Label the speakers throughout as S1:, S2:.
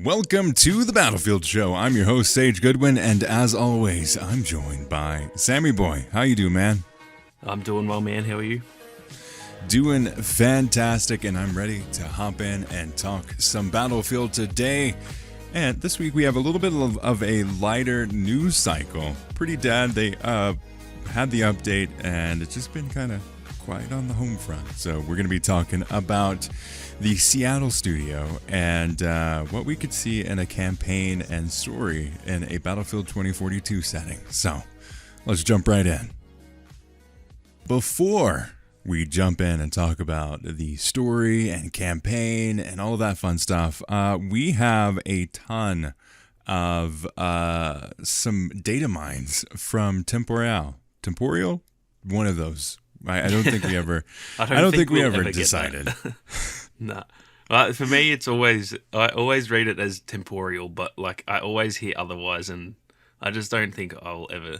S1: Welcome to the Battlefield Show. I'm your host, Sage Goodwin, and as always, I'm joined by Sammy Boy. How you doing, man?
S2: I'm doing well, man. How are you?
S1: Doing fantastic, and I'm ready to hop in and talk some Battlefield today. And this week we have a little bit of a lighter news cycle. Pretty dead. They had the update, and it's just been kind of quiet on the home front. So we're going to be talking about the Seattle studio and what we could see in a campaign and story in a Battlefield 2042 setting. So let's jump right in. Before we jump in and talk about the story and campaign and all of that fun stuff, we have a ton of some data mines from Temporyal. Temporyal? One of those. I don't think we ever. I don't think we ever decided.
S2: Nah. For me, I always read it as Temporyal, but like I always hear otherwise, and I just don't think I'll ever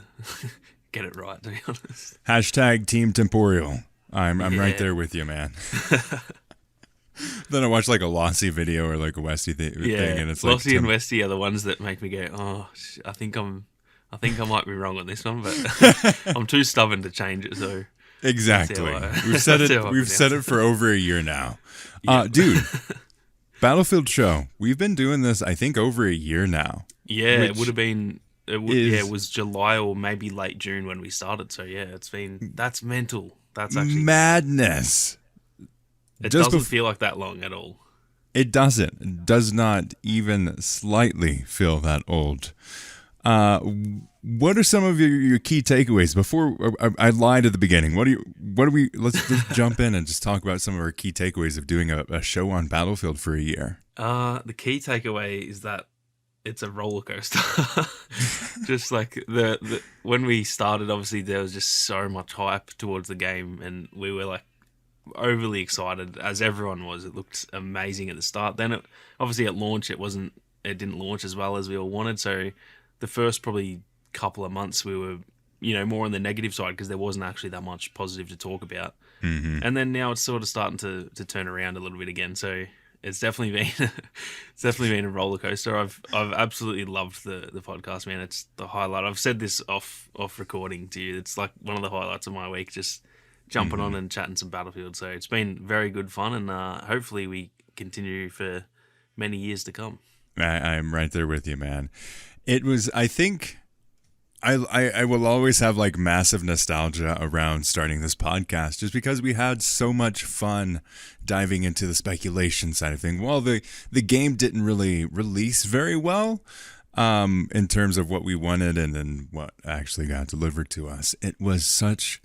S2: get it right, to be honest.
S1: Hashtag Team Temporyal. I'm right there with you, man. Then I watch like a Lossy video or like a Westy thing, and it's like
S2: Lossy and Westy are the ones that make me go, oh, I think I might be wrong on this one, but I'm too stubborn to change it. So
S1: exactly, we've said it. We've said it for over a year now, dude. Battlefield Show. We've been doing this, I think, over a year now.
S2: Yeah, it would have been. It was July or maybe late June when we started. So yeah, that's mental. That's actually
S1: madness.
S2: It doesn't feel like that long at all.
S1: It doesn't. It does not even slightly feel that old. What are some of your key takeaways? Before I lied at the beginning. Let's just jump in and just talk about some of our key takeaways of doing a show on Battlefield for a year.
S2: The key takeaway is that it's a roller coaster. Just like the when we started, obviously there was just so much hype towards the game, and we were like overly excited, as everyone was. It looked amazing at the start. Then obviously at launch it didn't launch as well as we all wanted. So the first probably couple of months we were, more on the negative side because there wasn't actually that much positive to talk about. Mm-hmm. And then now it's sort of starting to turn around a little bit again. So it's definitely been a roller coaster. I've absolutely loved the podcast, man. It's the highlight. I've said this off recording to you. It's like one of the highlights of my week, just jumping on and chatting some Battlefield. So it's been very good fun, and hopefully we continue for many years to come.
S1: I'm right there with you, man. It was, I think, I will always have like massive nostalgia around starting this podcast just because we had so much fun diving into the speculation side of things. Well, the game didn't really release very well in terms of what we wanted and then what actually got delivered to us. It was such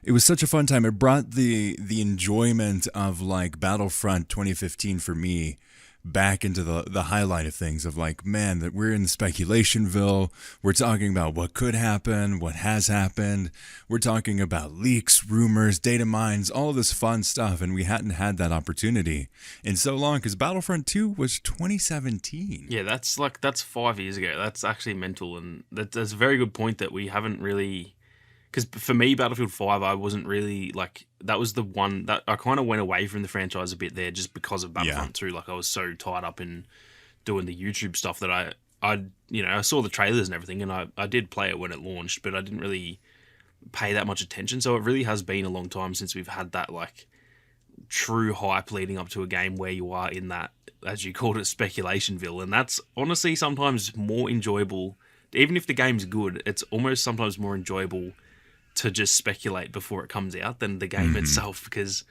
S1: a fun time. It brought the enjoyment of like Battlefront 2015 for me back into the highlight of things of like, man, that we're in Speculationville. We're talking about what could happen, what has happened. We're talking about leaks, rumors, data mines, all of this fun stuff. And we hadn't had that opportunity in so long because Battlefront 2 was 2017.
S2: Yeah, that's 5 years ago. That's actually mental. And that's a very good point that we haven't really... Because for me, Battlefield 5, I wasn't really, that was the one that I kind of went away from the franchise a bit there just because of Battlefront 2. Like, I was so tied up in doing the YouTube stuff that I saw the trailers and everything, and I did play it when it launched, but I didn't really pay that much attention. So it really has been a long time since we've had that, true hype leading up to a game where you are in that, as you called it, Speculationville. And that's honestly sometimes more enjoyable. Even if the game's good, it's almost sometimes more enjoyable to just speculate before it comes out than the game itself, because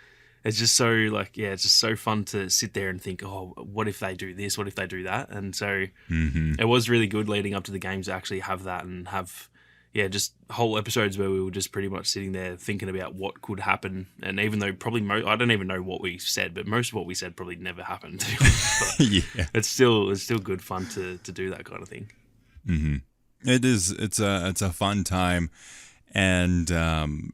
S2: it's just so it's just so fun to sit there and think, oh, what if they do this? What if they do that? And so it was really good leading up to the games to actually have that and have, just whole episodes where we were just pretty much sitting there thinking about what could happen. And even though probably I don't even know what we said, but most of what we said probably never happened. But it's still good fun to do that kind of thing.
S1: Mm-hmm. It is. It's a fun time. And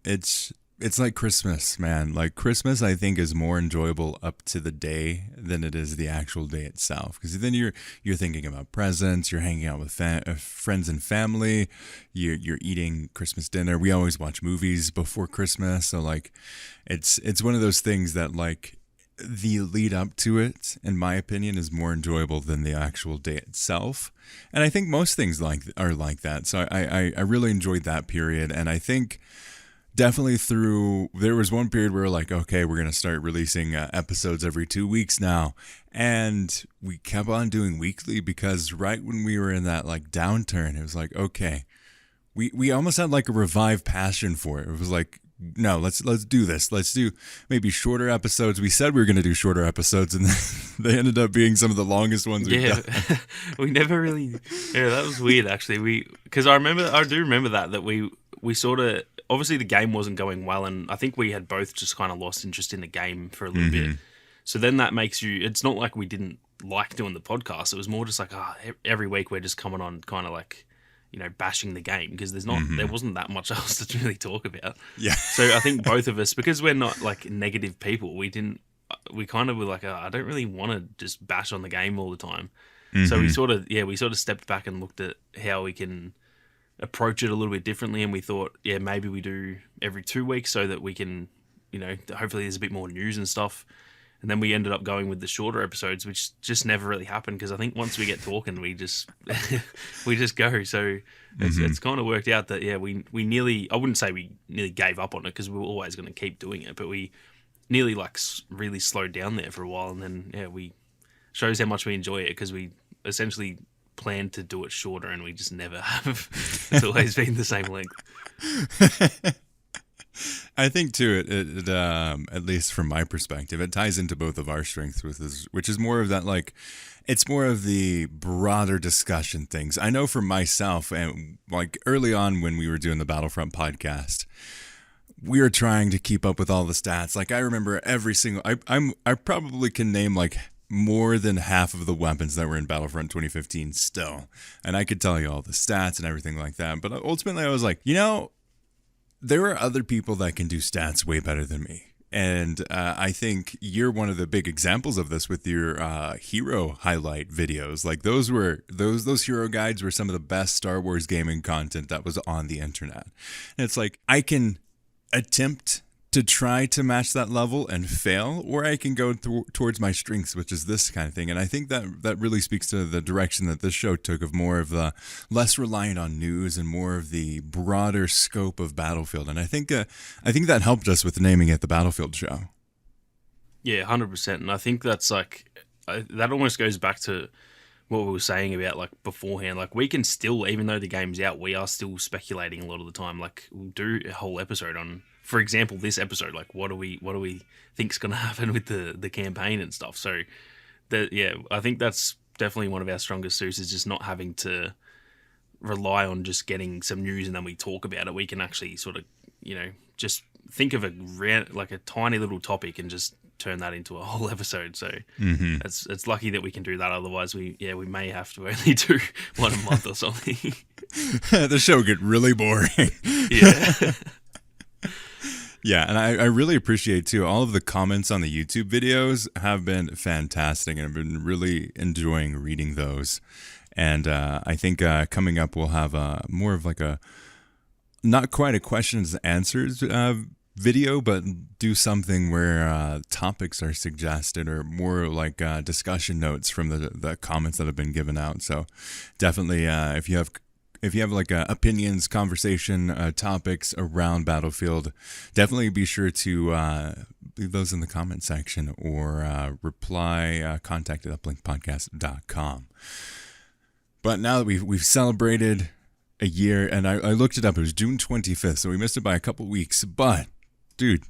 S1: it's like Christmas, man. Like Christmas, I think, is more enjoyable up to the day than it is the actual day itself. Because then you're thinking about presents, you're hanging out with friends and family, you're eating Christmas dinner. We always watch movies before Christmas, so like, it's one of those things that like the lead up to it, in my opinion, is more enjoyable than the actual day itself. And I think most things are like that. So I really enjoyed that period. And I think definitely there was one period where we're like, okay, we're going to start releasing episodes every 2 weeks now. And we kept on doing weekly because right when we were in that like downturn, it was like, okay, we almost had like a revived passion for it. It was like, no, let's do this. Let's do maybe shorter episodes. We said we were going to do shorter episodes, and they ended up being some of the longest ones we've done.
S2: We never really. Yeah, that was weird actually. Because I do remember that we sort of, obviously the game wasn't going well, and I think we had both just kind of lost interest in the game for a little bit. So then that makes you. It's not like we didn't like doing the podcast. It was more just like, every week we're just coming on, kind of like, bashing the game, because there wasn't that much else to really talk about.
S1: Yeah.
S2: So I think both of us, because we're not like negative people, we kind of were like, I don't really want to just bash on the game all the time. So we sort of stepped back and looked at how we can approach it a little bit differently. And we thought, maybe we do every 2 weeks so that we can, hopefully there's a bit more news and stuff. And then we ended up going with the shorter episodes, which just never really happened, because I think once we get talking, we just we just go. So it's kind of worked out that we nearly, I wouldn't say we nearly gave up on it, because we were always going to keep doing it, but we nearly like really slowed down there for a while, and then we shows how much we enjoy it, because we essentially planned to do it shorter, and we just never have. It's always been the same length.
S1: I think too, it at least from my perspective, it ties into both of our strengths, which is more of that, like, it's more of the broader discussion things. I know for myself, and like early on when we were doing the Battlefront podcast, we were trying to keep up with all the stats. Like, I remember every single, I probably can name like more than half of the weapons that were in Battlefront 2015 still, and I could tell you all the stats and everything like that. But ultimately, I was like, there are other people that can do stats way better than me. And I think you're one of the big examples of this with your hero highlight videos. Like, those hero guides were some of the best Star Wars gaming content that was on the internet. And it's like, I can attempt to try to match that level and fail, or I can go towards my strengths, which is this kind of thing. And I think that really speaks to the direction that this show took, of more of the less reliant on news and more of the broader scope of Battlefield. And I think that helped us with naming it the Battlefield Show.
S2: Yeah, 100%. And I think that's like, that almost goes back to what we were saying about like beforehand. Like, we can still, even though the game's out, we are still speculating a lot of the time. Like, we'll do a whole episode on, for example, this episode, like, what do we think's going to happen with the campaign and stuff. So I think that's definitely one of our strongest suits, is just not having to rely on just getting some news and then we talk about it. We can actually sort of, just think of a tiny little topic and just turn that into a whole episode. So it's lucky that we can do that. Otherwise, we may have to only do one a month or something.
S1: The show would get really boring.
S2: Yeah.
S1: Yeah, and I really appreciate, too, all of the comments on the YouTube videos have been fantastic, and I've been really enjoying reading those. And I think coming up we'll have more of like not quite a questions and answers video, but do something where topics are suggested, or more like discussion notes from the comments that have been given out. So definitely, if you have like opinions, conversation, topics around Battlefield, definitely be sure to leave those in the comment section, or reply, contact at uplinkpodcast.com. But now that we've celebrated a year, and I looked it up, it was June 25th, so we missed it by a couple weeks. But, dude,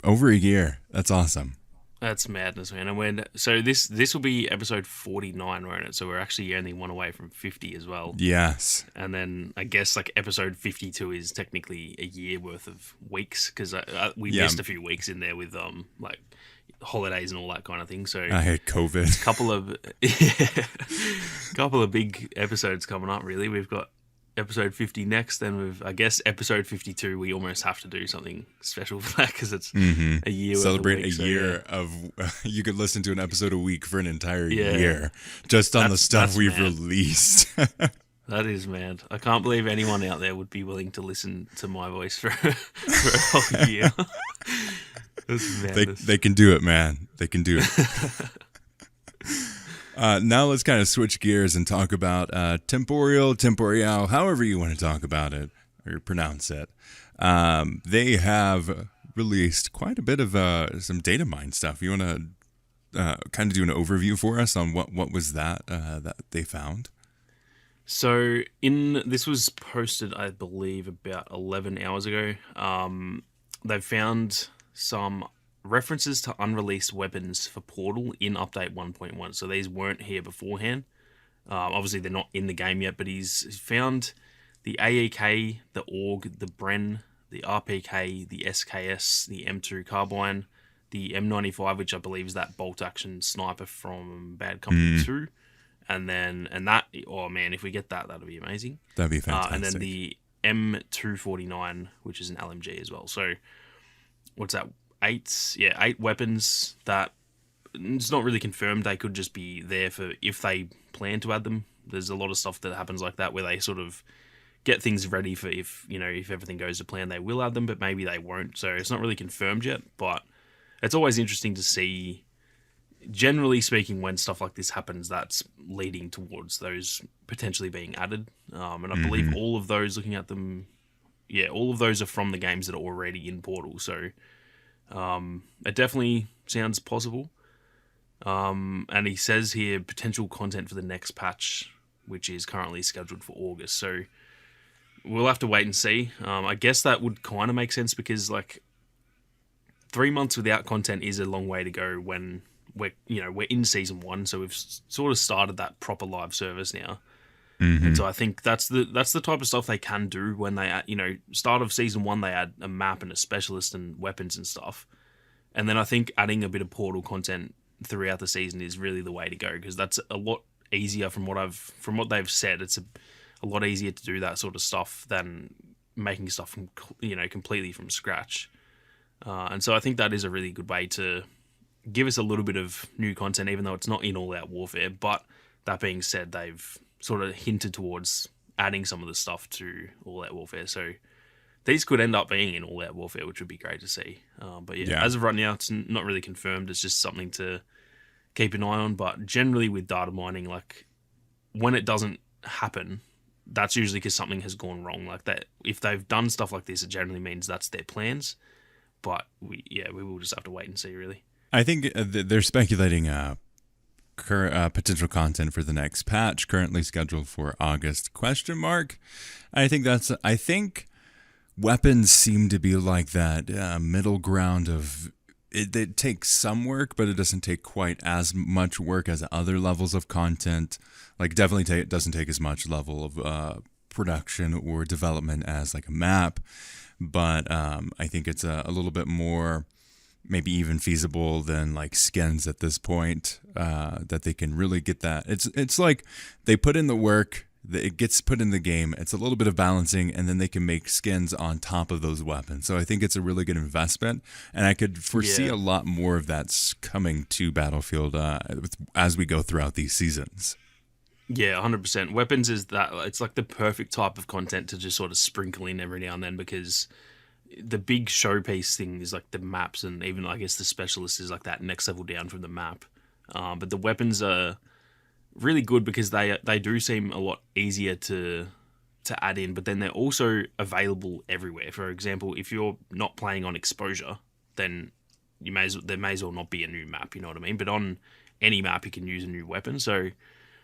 S1: over a year. That's awesome.
S2: That's madness, man. And so this will be episode 49, won't it? So we're actually only one away from 50 as well.
S1: Yes.
S2: And then I guess like episode 52 is technically a year worth of weeks, because we missed a few weeks in there with like holidays and all that kind of thing. So
S1: I had COVID.
S2: couple of big episodes coming up. Really, we've got episode 50 next, then I guess episode 52 we almost have to do something special for that, because it's a year
S1: celebrate a year of you could listen to an episode a week for an entire year just on the stuff we've released.
S2: That is mad. I can't believe anyone out there would be willing to listen to my voice for a whole year. That's madness.
S1: They can do it, man. They can do it. Now let's kind of switch gears and talk about Temporyal, however you want to talk about it or pronounce it. They have released quite a bit of some DataMine stuff. You want to kind of do an overview for us on what was that they found?
S2: So this was posted, I believe, about 11 hours ago. They found some references to unreleased weapons for Portal in Update 1.1. So these weren't here beforehand. Obviously, they're not in the game yet, but he's found the AEK, the AUG, the Bren, the RPK, the SKS, the M2 Carbine, the M95, which I believe is that bolt-action sniper from Bad Company 2. And that, oh man, if we get that, that'll be amazing.
S1: That'd be fantastic.
S2: And then the M249, which is an LMG as well. So, what's that? 8 weapons that it's not really confirmed. They could just be there for if they plan to add them. There's a lot of stuff that happens like that where they sort of get things ready for if everything goes to plan, they will add them, but maybe they won't. So it's not really confirmed yet, but it's always interesting to see. Generally speaking, when stuff like this happens, that's leading towards those potentially being added. And I believe all of those, looking at them, all of those are from the games that are already in Portal. So it definitely sounds possible. And he says here potential content for the next patch, which is currently scheduled for August. So we'll have to wait and see. I guess that would kind of make sense because 3 months without content is a long way to go when we're in season 1, so we've sort of started that proper live service now. And so I think that's the type of stuff they can do when they start of season 1 they add a map and a specialist and weapons and stuff, and then I think adding a bit of Portal content throughout the season is really the way to go because that's a lot easier from what they've said. It's a lot easier to do that sort of stuff than making stuff from completely from scratch. And so I think that is a really good way to give us a little bit of new content, even though it's not in All Out Warfare. But that being said, they've sort of hinted towards adding some of the stuff to All Out Warfare. So these could end up being in All Out Warfare, which would be great to see. But as of right now, it's not really confirmed. It's just something to keep an eye on. But generally with data mining, when it doesn't happen, that's usually because something has gone wrong. Like that, if they've done stuff like this, it generally means that's their plans. But we will just have to wait and see, really.
S1: I think they're speculating potential content for the next patch, currently scheduled for August ? I think weapons seem to be like that middle ground of it takes some work, but it doesn't take quite as much work as other levels of content. Definitely it doesn't take as much level of production or development as a map, but I think it's a little bit more maybe even feasible than skins at this point, that they can really get that. It's like they put in the work, it gets put in the game, it's a little bit of balancing, and then they can make skins on top of those weapons. So I think it's a really good investment, and I could foresee a lot more of that coming to Battlefield as we go throughout these seasons.
S2: Yeah, 100%. Weapons is that, it's the perfect type of content to just sort of sprinkle in every now and then because the big showpiece thing is the maps, and even I guess the specialist is that next level down from the map. But the weapons are really good because they do seem a lot easier to add in, but then they're also available everywhere. For example, if you're not playing on exposure, then there may as well not be a new map, you know what I mean? But on any map you can use a new weapon, so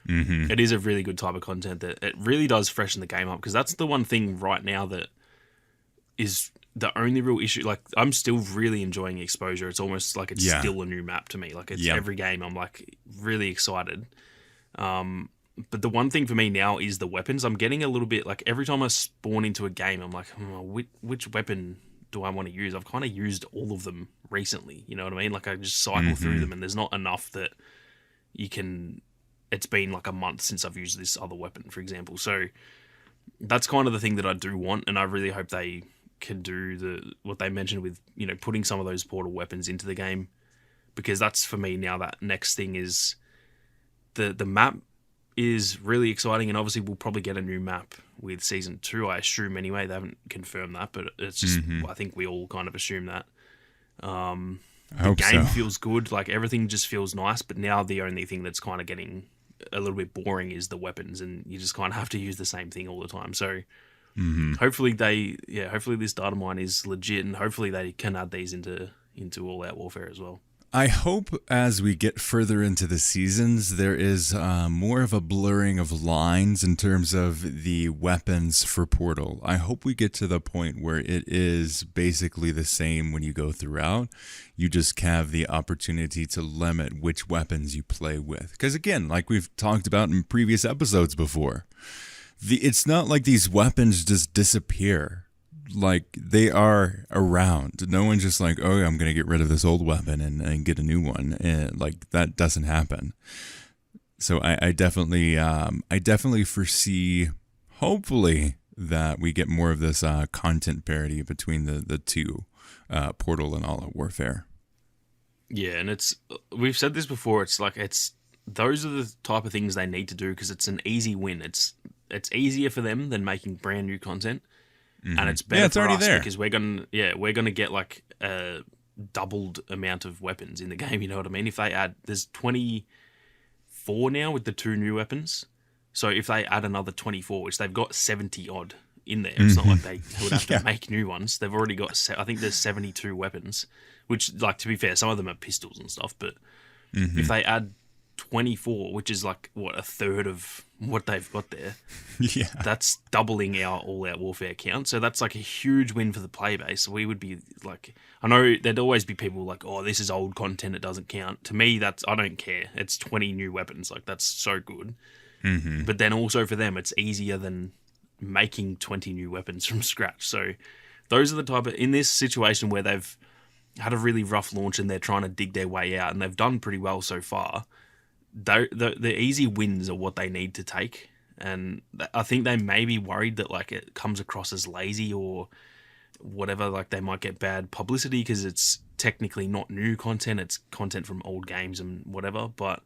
S2: it is a really good type of content that it really does freshen the game up, because that's the one thing right now that is the only real issue. I'm still really enjoying exposure. It's almost like it's still a new map to me. It's every game I'm really excited. But the one thing for me now is the weapons. I'm getting a little bit every time I spawn into a game, I'm which weapon do I want to use? I've kind of used all of them recently. You know what I mean? I just cycle through them, and there's not enough that you can. It's been a month since I've used this other weapon, for example. So that's kind of the thing that I do want, and I really hope they can do what they mentioned with putting some of those Portal weapons into the game, because that's for me now that next thing is the map is really exciting, and obviously we'll probably get a new map with Season 2, I assume anyway. They haven't confirmed that, but it's just I think we all kind of assume that.
S1: I
S2: The
S1: hope
S2: game
S1: so.
S2: feels good. Like everything just feels nice. But now the only thing that's kind of getting a little bit boring is the weapons, and you just kind of have to use the same thing all the time. So hopefully hopefully this data mine is legit, and hopefully they can add these into All Out Warfare as well.
S1: I hope as we get further into the seasons, there is more of a blurring of lines in terms of the weapons for Portal. I hope we get to the point where it is basically the same when you go throughout. You just have the opportunity to limit which weapons you play with. Because again, like we've talked about in previous episodes before, it's not like these weapons just disappear. Like they are around. No one's just like, oh, I'm gonna get rid of this old weapon and get a new one. And like that doesn't happen. So I definitely foresee, hopefully, that we get more of this content parity between the two, Portal and All Out Warfare.
S2: Yeah, and we've said this before. Those are the type of things they need to do because it's an easy win. It's easier for them than making brand new content. And it's better
S1: it's
S2: for
S1: already
S2: us
S1: there.
S2: because we're gonna get like a doubled amount of weapons in the game. You know what I mean? If they add, there's 24 now with the 2 new weapons. So if they add another 24, which they've got 70 odd in there, it's not like they would have to make new ones. They've already got, I think there's 72 weapons. Which, like, to be fair, some of them are pistols and stuff. But if they add 24, which is like what, a third of what they've got there.
S1: Yeah.
S2: That's doubling our all-out warfare count. So that's like a huge win for the play base. We would be like, I know there'd always be people like, oh, this is old content, it doesn't count. To me, I don't care. It's 20 new weapons. Like, that's so good. But then also for them, it's easier than making 20 new weapons from scratch. So those are the type of, in this situation where they've had a really rough launch and they're trying to dig their way out, and they've done pretty well so far. The easy wins are what they need to take, and I think they may be worried that like it comes across as lazy or whatever, like they might get bad publicity because it's technically not new content, it's content from old games and whatever. But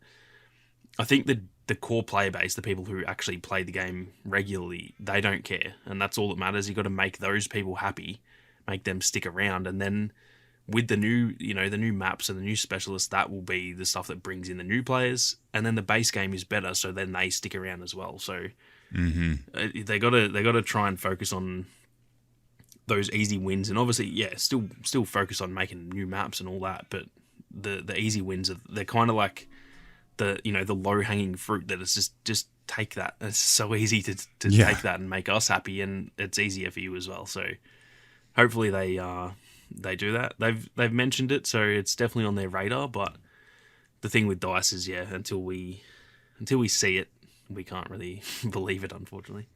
S2: I think the core player base, the people who actually play the game regularly, they don't care, and that's all that matters. You got to make those people happy, make them stick around, and then with the new, the new maps and the new specialists, that will be the stuff that brings in the new players, and then the base game is better, so then they stick around as well. So they gotta try and focus on those easy wins, and obviously, still focus on making new maps and all that. But the easy wins they're kind of like the low hanging fruit that it's just take that. It's so easy to take that and make us happy, and it's easier for you as well. So hopefully they do that. They've mentioned it, so it's definitely on their radar. But the thing with DICE is, until we see it, we can't really believe it, unfortunately.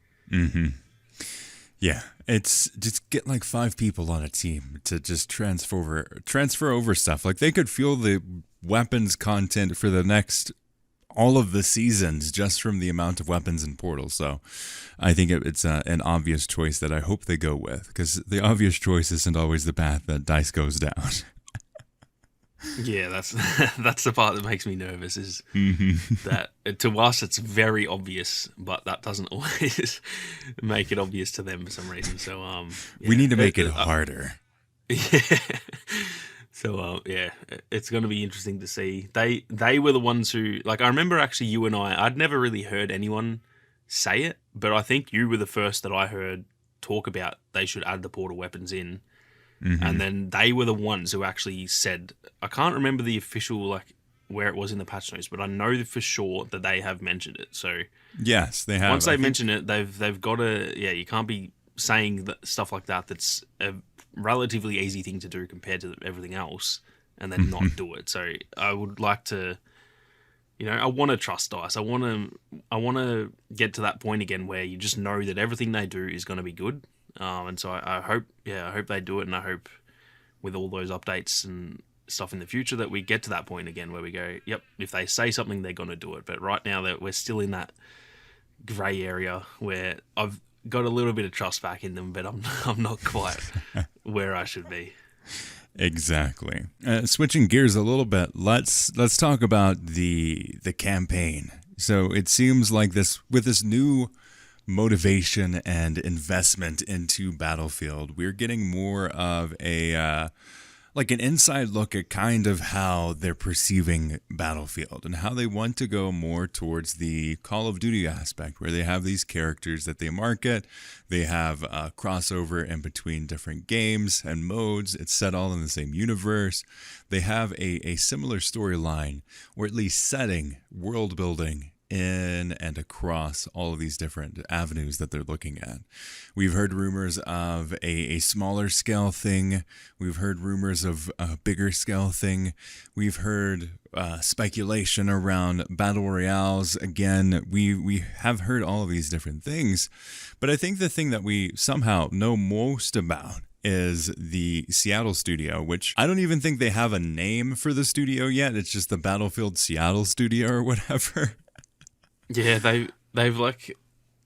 S1: Yeah, it's just get like 5 people on a team to just transfer over stuff. Like they could feel the weapons content for the next all of the seasons just from the amount of weapons in Portal. So I think it's an obvious choice that I hope they go with, because the obvious choice isn't always the path that DICE goes down.
S2: Yeah, that's the part that makes me nervous, is that to us it's very obvious, but that doesn't always make it obvious to them for some reason. So
S1: we need to make it harder.
S2: Yeah. So it's going to be interesting to see. They were the ones who, like, I remember actually you and I'd never really heard anyone say it, but I think you were the first that I heard talk about they should add the portal weapons in. And then they were the ones who actually said, I can't remember the official, like, where it was in the patch notes, but I know for sure that they have mentioned it. So
S1: yes, they have.
S2: Once they mention it, they've got to, you can't be saying stuff like that. That's a relatively easy thing to do compared to everything else, and then not do it. So I would like to, I want to trust DICE. I want to get to that point again where you just know that everything they do is going to be good. And so I hope they do it, and I hope with all those updates and stuff in the future that we get to that point again where we go, yep, if they say something, they're going to do it. But right now that we're still in that grey area where I've got a little bit of trust back in them, but I'm not quite where I should be.
S1: Exactly. Switching gears a little bit, let's talk about the campaign. So it seems like with this new motivation and investment into Battlefield, we're getting more of a like an inside look at kind of how they're perceiving Battlefield and how they want to go more towards the Call of Duty aspect, where they have these characters that they market. They have a crossover in between different games and modes. It's set all in the same universe. They have a similar storyline, or at least setting, world building in and across all of these different avenues that they're looking at. We've heard rumors of a smaller scale thing. We've heard rumors of a bigger scale thing. We've heard speculation around battle royales. Again, we have heard all of these different things. But I think the thing that we somehow know most about is the Seattle studio, which I don't even think they have a name for the studio yet. It's just the Battlefield Seattle studio or whatever.
S2: Yeah, they've like,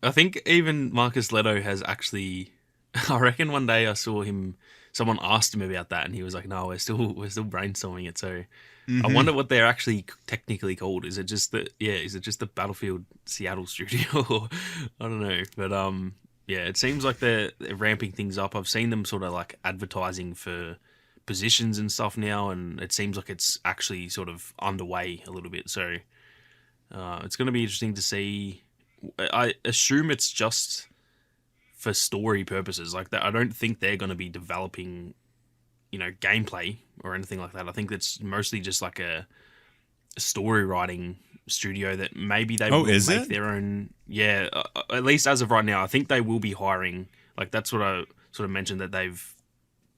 S2: I think even Marcus Leto has actually. I reckon one day I saw him. Someone asked him about that, and he was like, "No, we're still brainstorming it." So I wonder what they're actually technically called. Is it just the Battlefield Seattle studio? I don't know, but yeah, it seems like they're ramping things up. I've seen them sort of like advertising for positions and stuff now, and it seems like it's actually sort of underway a little bit. So. It's going to be interesting to see. I assume it's just for story purposes. Like that, I don't think they're going to be developing, gameplay or anything like that. I think it's mostly just like a story writing studio that maybe they will make their own. Yeah, at least as of right now, I think they will be hiring. Like that's what I sort of mentioned, that they've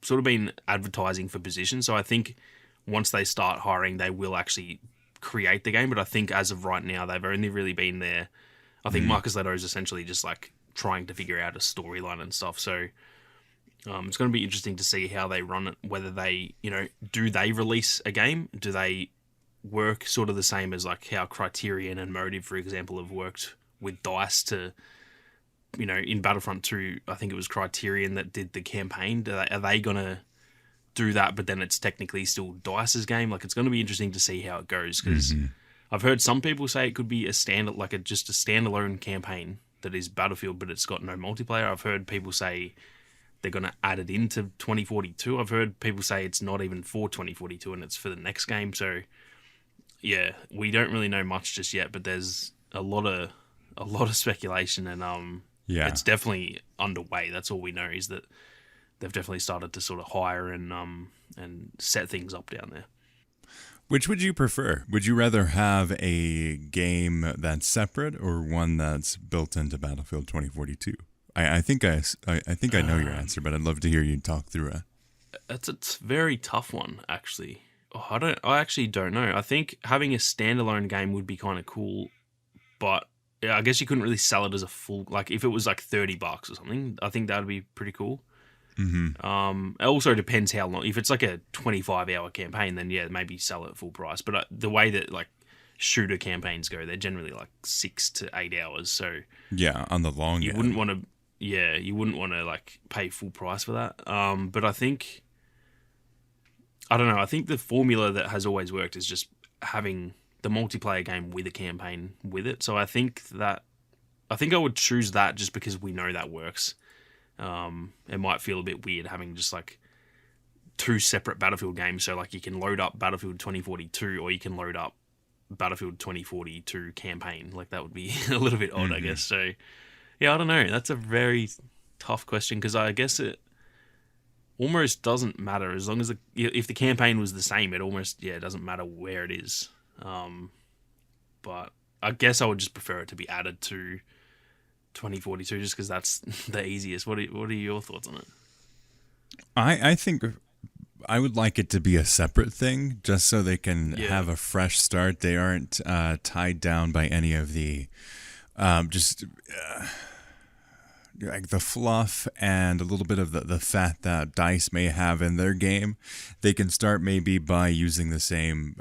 S2: sort of been advertising for positions. So I think once they start hiring, they will actually create the game, but I think as of right now they've only really been there. I think Marcus Leto is essentially just like trying to figure out a storyline and stuff. So it's going to be interesting to see how they run it. Whether they, do they release a game? Do they work sort of the same as like how Criterion and Motive, for example, have worked with DICE to, in Battlefront 2, I think it was Criterion that did the campaign. Are they going to do that, but then it's technically still DICE's game? Like, it's going to be interesting to see how it goes, because I've heard some people say it could be just a standalone campaign that is Battlefield, but it's got no multiplayer. I've heard people say they're going to add it into 2042. I've heard people say it's not even for 2042 and it's for the next game. So yeah, we don't really know much just yet, but there's a lot of speculation, and it's definitely underway. That's all we know, is that they've definitely started to sort of hire and set things up down there.
S1: Which would you prefer? Would you rather have a game that's separate or one that's built into Battlefield 2042? I think I know your answer, but I'd love to hear you talk through it.
S2: It's a very tough one, actually. I actually don't know. I think having a standalone game would be kind of cool, but yeah, I guess you couldn't really sell it as a full, like if it was like $30 or something, I think that would be pretty cool. It also depends how long. If it's like a 25-hour campaign, then yeah, maybe sell it at full price. But the way that like shooter campaigns go, they're generally like 6 to 8 hours. So
S1: yeah, on the long
S2: you wouldn't want to. Yeah, you wouldn't want to like pay full price for that. But I think, I don't know. I think the formula that has always worked is just having the multiplayer game with a campaign with it. So I think I would choose that just because we know that works. It might feel a bit weird having just like 2 separate Battlefield games. So like you can load up Battlefield 2042 or you can load up Battlefield 2042 campaign. Like that would be a little bit odd, I guess. So yeah, I don't know. That's a very tough question, because I guess it almost doesn't matter as long as if the campaign was the same. It almost it doesn't matter where it is. But I guess I would just prefer it to be added to 2042 just because that's the easiest. What are your thoughts on it?
S1: I think I would like it to be a separate thing, just so they can have a fresh start. They aren't tied down by any of the like the fluff and a little bit of the fat that DICE may have in their game. They can start maybe by using the same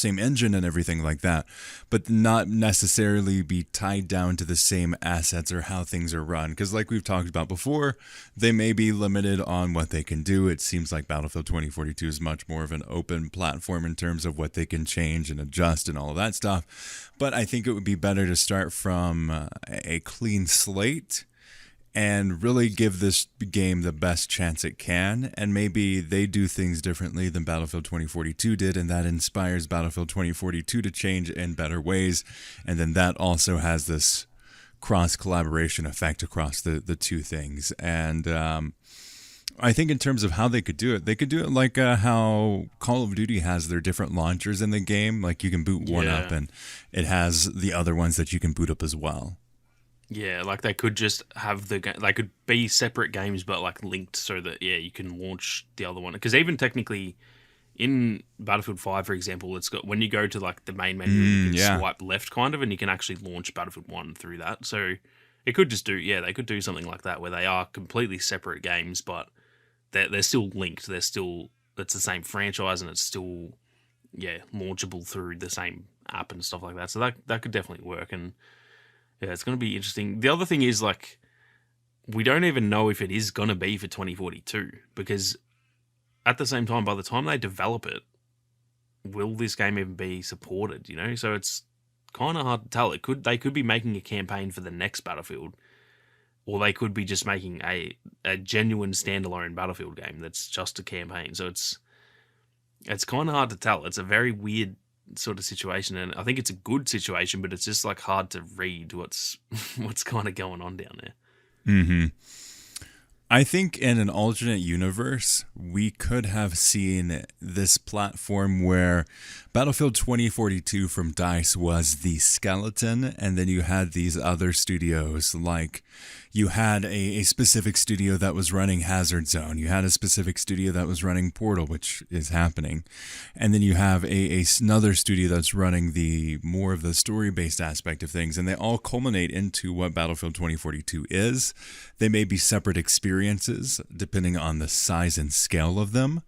S1: engine and everything like that, but not necessarily be tied down to the same assets or how things are run. Because like we've talked about before, they may be limited on what they can do. It seems like Battlefield 2042 is much more of an open platform in terms of what they can change and adjust and all of that stuff. But I think it would be better to start from a clean slate and really give this game the best chance it can. And maybe they do things differently than Battlefield 2042 did, and that inspires Battlefield 2042 to change in better ways. And then that also has this cross-collaboration effect across the two things. And I think in terms of how they could do it like how Call of Duty has their different launchers in the game. Like you can boot one up and it has the other ones that you can boot up as well.
S2: Yeah, like they could just have they could be separate games but like linked so that you can launch the other one. Because even technically in Battlefield 5, for example, it's got when you go to like the main menu, you can swipe left kind of, and you can actually launch Battlefield 1 through that. So it could just they could do something like that where they are completely separate games, but they're still linked. It's the same franchise, and it's still launchable through the same app and stuff like that. So that could definitely work, and it's going to be interesting. The other thing is like we don't even know if it is going to be for 2042 because at the same time, by the time they develop it, will this game even be supported? You know, so it's kind of hard to tell. They could be making a campaign for the next Battlefield. Or they could be just making a genuine standalone Battlefield game that's just a campaign. So it's kind of hard to tell. It's a very weird sort of situation, and I think it's a good situation, but it's just like hard to read what's kind of going on down there.
S1: Mm-hmm. I think in an alternate universe, we could have seen this platform where Battlefield 2042 from DICE was the skeleton, and then you had these other studios, like you had a specific studio that was running Hazard Zone, you had a specific studio that was running Portal, which is happening, and then you have another studio that's running the more of the story-based aspect of things, and they all culminate into what Battlefield 2042 is. They may be separate experiences depending on the size and scale of them.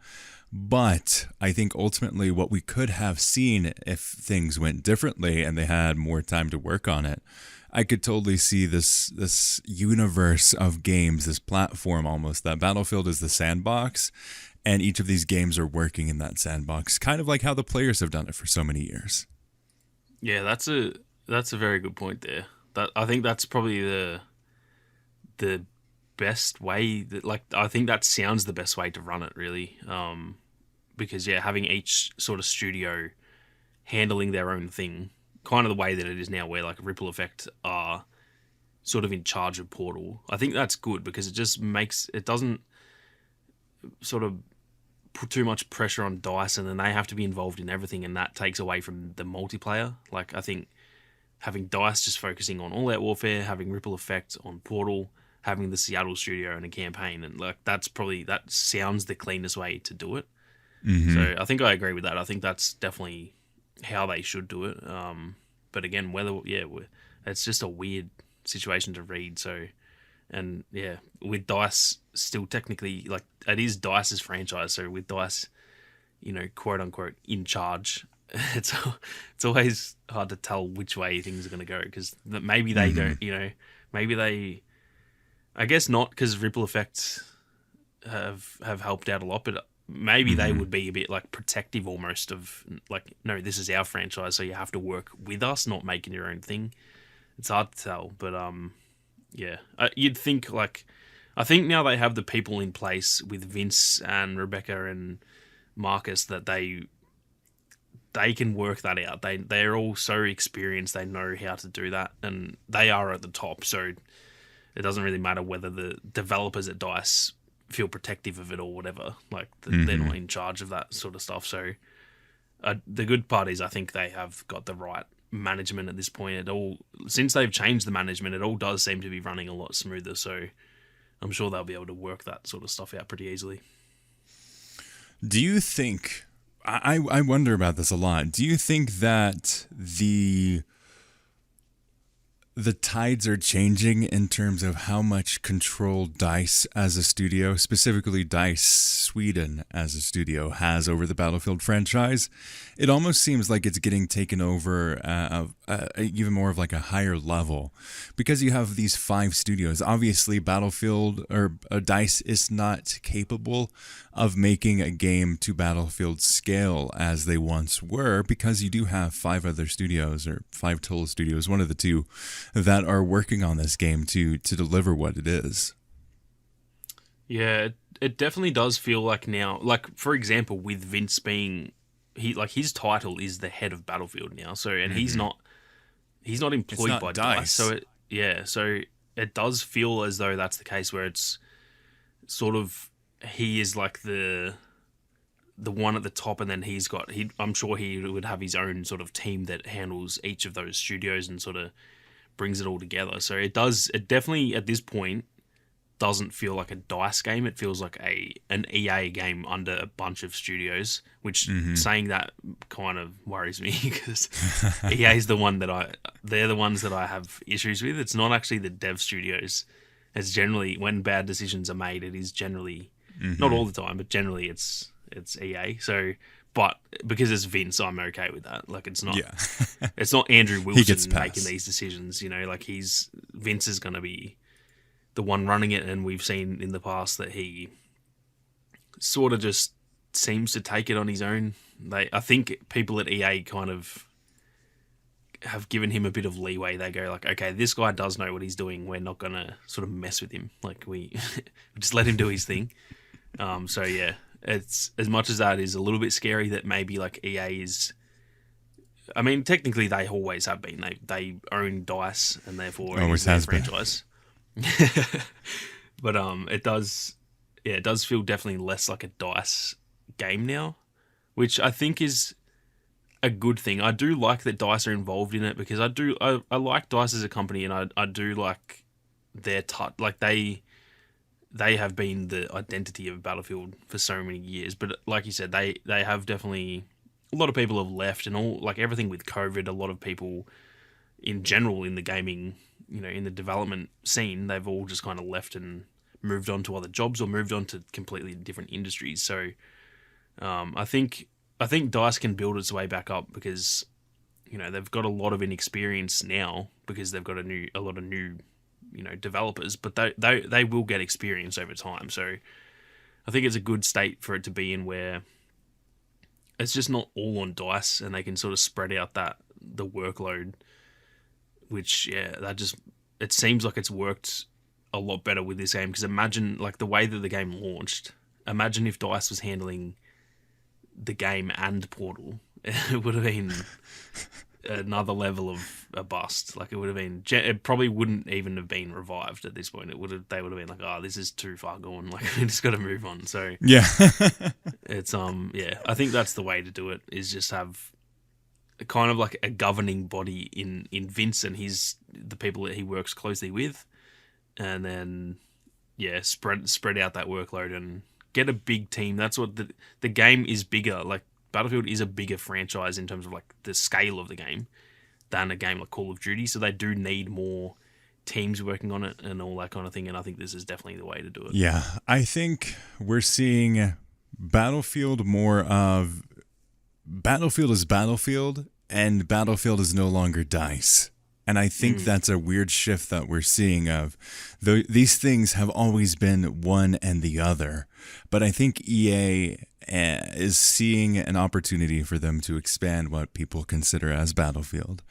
S1: But I think ultimately what we could have seen if things went differently and they had more time to work on it, I could totally see this universe of games, this platform almost, that Battlefield is the sandbox, and each of these games are working in that sandbox, kind of like how the players have done it for so many years.
S2: Yeah, that's a very good point there. I think that's probably the best way I think that sounds the best way to run it really, because having each sort of studio handling their own thing, kind of the way that it is now, where like Ripple Effect are sort of in charge of Portal. I think that's good because it doesn't sort of put too much pressure on DICE, and then they have to be involved in everything, and that takes away from the multiplayer. Like I think having DICE just focusing on All Out Warfare, having Ripple Effect on Portal, having the Seattle studio and a campaign, and like that sounds the cleanest way to do it. Mm-hmm. So I think I agree with that. I think that's definitely how they should do it. But again, it's just a weird situation to read. So, and with DICE still technically, like it is DICE's franchise. So with DICE, quote unquote in charge, it's always hard to tell which way things are going to go, because maybe they don't, maybe they, I guess not, because Ripple Effect have helped out a lot, but maybe they would be a bit like protective almost of like, no, this is our franchise, so you have to work with us, not making your own thing. It's hard to tell, but you'd think like, I think now they have the people in place with Vince and Rebecca and Marcus that they can work that out. They're all so experienced, they know how to do that, and they are at the top, so it doesn't really matter whether the developers at DICE feel protective of it or whatever. Like they're not in charge of that sort of stuff. So the good part is I think they have got the right management at this point. Since they've changed the management, it all does seem to be running a lot smoother. So I'm sure they'll be able to work that sort of stuff out pretty easily.
S1: Do you think, I wonder about this a lot, do you think that the tides are changing in terms of how much control DICE as a studio, specifically DICE Sweden as a studio, has over the Battlefield franchise? It almost seems like it's getting taken over even more of like a higher level, because you have these 5 studios. Obviously, Battlefield or DICE is not capable of making a game to Battlefield scale as they once were, because you do have 5 other studios, or 5 total studios, one of the two, that are working on this game to deliver what it is.
S2: Yeah, it definitely does feel like now, like for example, with Vince being his title is the head of Battlefield now. So and he's not
S1: It's
S2: employed by
S1: not
S2: DICE. So
S1: DICE.
S2: so it does feel as though that's the case where it's sort of he is like the one at the top, and then I'm sure he would have his own sort of team that handles each of those studios and sort of brings it all together. So it definitely at this point doesn't feel like a DICE game. It feels like an EA game under a bunch of studios, which saying that kind of worries me because EA is they're the ones that I have issues with. It's not actually the dev studios. It's generally when bad decisions are made, it is generally not all the time, but generally it's EA. So, but because it's Vince, I'm okay with that. Like it's not it's not Andrew Wilson making these decisions. You know, like Vince is going to be the one running it, and we've seen in the past that he sort of just seems to take it on his own. I think people at EA kind of have given him a bit of leeway. They go like, okay, this guy does know what he's doing. We're not going to sort of mess with him. Like we just let him do his thing. So yeah, it's as much as that is a little bit scary that maybe like EA is. I mean, technically they always have been. They own DICE and therefore
S1: Always
S2: their
S1: has been.
S2: franchise. But it does feel definitely less like a DICE game now, which I think is a good thing. I do like that DICE are involved in it because I like DICE as a company, and I do like their like they have been the identity of Battlefield for so many years. But like you said, they have definitely, a lot of people have left, and all like everything with COVID, a lot of people in general in the gaming, you know, in the development scene, they've all just kind of left and moved on to other jobs or moved on to completely different industries. So I think DICE can build its way back up because, you know, they've got a lot of inexperience now because they've got a lot of new, you know, developers, but they will get experience over time. So I think it's a good state for it to be in where it's just not all on DICE and they can sort of spread out the workload. Which, it seems like it's worked a lot better with this game. Because imagine, like, the way that the game launched, imagine if DICE was handling the game and Portal. It would have been another level of a bust. Like, it probably wouldn't even have been revived at this point. They would have been like, oh, this is too far gone. Like, we just got to move on. So,
S1: Yeah.
S2: it's, I think that's the way to do it, is just have kind of like a governing body in Vince and the people that he works closely with, and then spread out that workload and get a big team. That's what the game is bigger. Like Battlefield is a bigger franchise in terms of like the scale of the game than a game like Call of Duty, so they do need more teams working on it and all that kind of thing, and I think this is definitely the way to do it.
S1: Yeah, I think we're seeing Battlefield more of Battlefield is Battlefield, and Battlefield is no longer DICE. And I think that's a weird shift that we're seeing of these things have always been one and the other. But I think EA is seeing an opportunity for them to expand what people consider as Battlefield.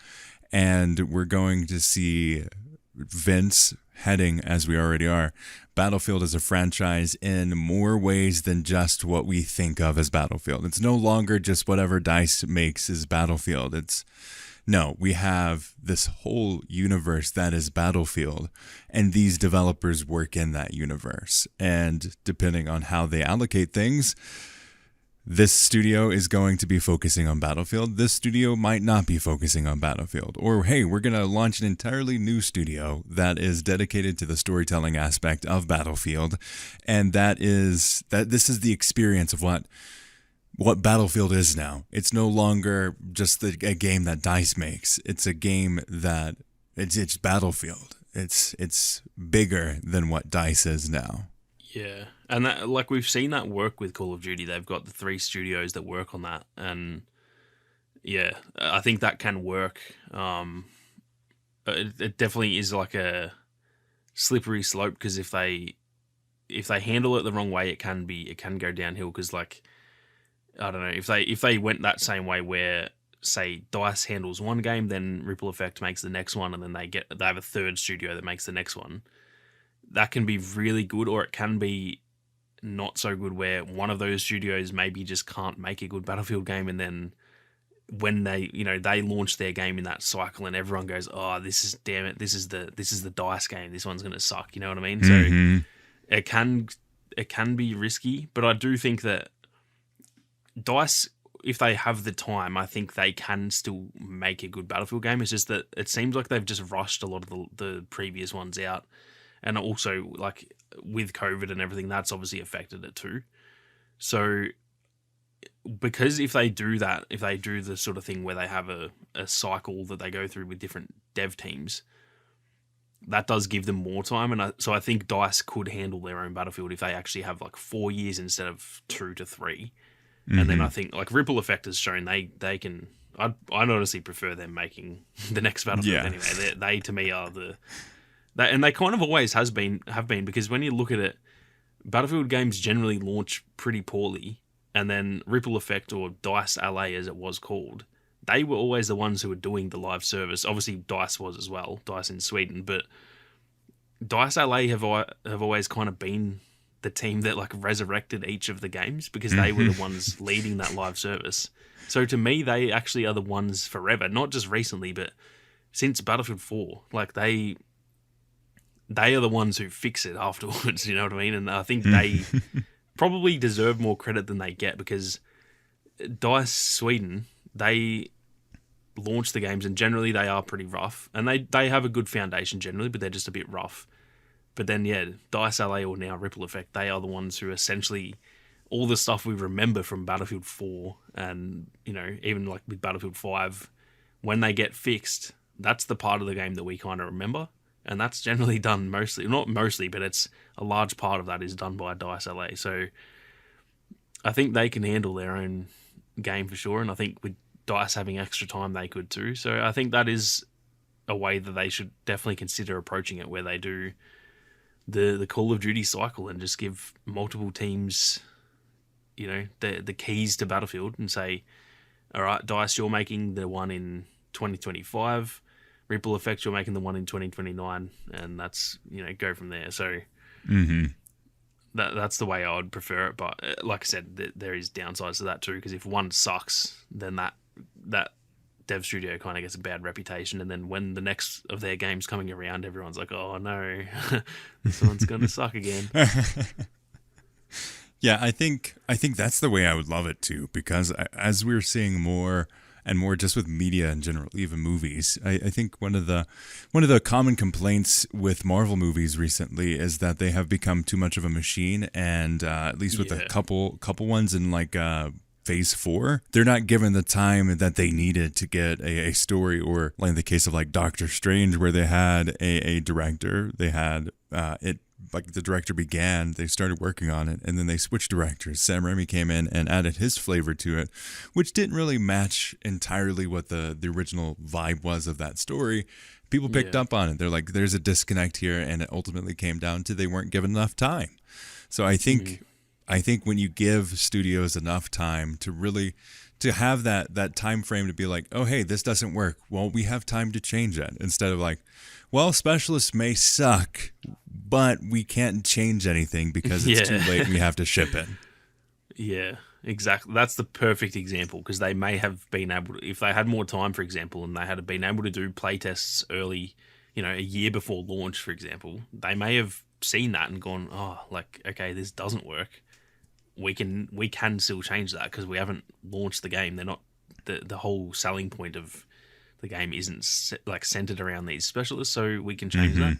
S1: And we're going to see Vince heading, as we already are, Battlefield as a franchise in more ways than just what we think of as Battlefield. It's no longer just whatever DICE makes is Battlefield. No, we have this whole universe that is Battlefield, and these developers work in that universe. And depending on how they allocate things, this studio is going to be focusing on Battlefield. This studio might not be focusing on Battlefield. Or, hey, we're going to launch an entirely new studio that is dedicated to the storytelling aspect of Battlefield. And this is the experience of what Battlefield is now. It's no longer just a game that DICE makes. It's a game that it's Battlefield. It's bigger than what DICE is now.
S2: Yeah, and that, like, we've seen that work with Call of Duty. They've got the 3 studios that work on that, and yeah, I think that can work. It definitely is like a slippery slope, because if they handle it the wrong way, it can go downhill. Because, like, I don't know, if they went that same way where say DICE handles one game, then Ripple Effect makes the next one, and then they have a third studio that makes the next one. That can be really good, or it can be not so good, where one of those studios maybe just can't make a good Battlefield game, and then when they launch their game in that cycle, and everyone goes, "Oh, this is the DICE game. This one's gonna suck." You know what I mean?
S1: Mm-hmm.
S2: So it can be risky, but I do think that DICE, if they have the time, I think they can still make a good Battlefield game. It's just that it seems like they've just rushed a lot of the previous ones out. And also, like, with COVID and everything, that's obviously affected it too. So, because if they do that, if they do the sort of thing where they have a cycle that they go through with different dev teams, that does give them more time. And so I think DICE could handle their own Battlefield if they actually have like 4 years instead of 2 to 3. Mm-hmm. And then I think, like, Ripple Effect has shown they can. I'd honestly prefer them making the next Battlefield anyway. They to me are and they kind of always have been, because when you look at it, Battlefield games generally launch pretty poorly, and then Ripple Effect, or DICE LA as it was called, they were always the ones who were doing the live service. Obviously, DICE was as well, DICE in Sweden, but DICE LA have always kind of been the team that like resurrected each of the games, because they were the ones leading that live service. So to me, they actually are the ones forever, not just recently, but since Battlefield 4. Like, they are the ones who fix it afterwards, you know what I mean? And I think they probably deserve more credit than they get, because DICE Sweden, they launch the games, and generally they are pretty rough. And they have a good foundation generally, but they're just a bit rough. But then, DICE LA, or now Ripple Effect, they are the ones who essentially, all the stuff we remember from Battlefield 4 and, even like with Battlefield 5, when they get fixed, that's the part of the game that we kind of remember. And that's generally done not mostly, but it's a large part of that is done by DICE LA. So I think they can handle their own game for sure. And I think with DICE having extra time, they could too. So I think that is a way that they should definitely consider approaching it, where they do the Call of Duty cycle and just give multiple teams, the keys to Battlefield, and say, all right, DICE, you're making the one in 2025. Ripple Effect, you're making the one in 2029, and that's, go from there. So that's the way I would prefer it. But like I said, there is downsides to that too, because if one sucks, then that dev studio kind of gets a bad reputation, and then when the next of their games coming around, everyone's like, oh no, this one's going to suck again.
S1: Yeah, I think that's the way I would love it too, because as we're seeing more and more just with media in general, even movies, I think one of the common complaints with Marvel movies recently is that they have become too much of a machine, and at least with a couple ones in like Phase 4, they're not given the time that they needed to get a story, or like in the case of like Doctor Strange, where they had a director, they had it. Like the director began, they started working on it, and then they switched directors. Sam Raimi came in and added his flavor to it, which didn't really match entirely what the original vibe was of that story. People picked up on it. They're like, there's a disconnect here, and it ultimately came down to they weren't given enough time. So I think when you give studios enough time to really to have that time frame to be like, oh hey, this doesn't work, well, we have time to change it, instead of like, well, specialists may suck, but we can't change anything because it's too late and we have to ship it.
S2: Yeah, exactly. That's the perfect example, because they may have been able to, if they had more time, for example, and they had been able to do playtests early, a year before launch, for example, they may have seen that and gone, oh, like, okay, this doesn't work. We can still change that, because we haven't launched the game. They're not the whole selling point of the game isn't like centered around these specialists, so we can change that.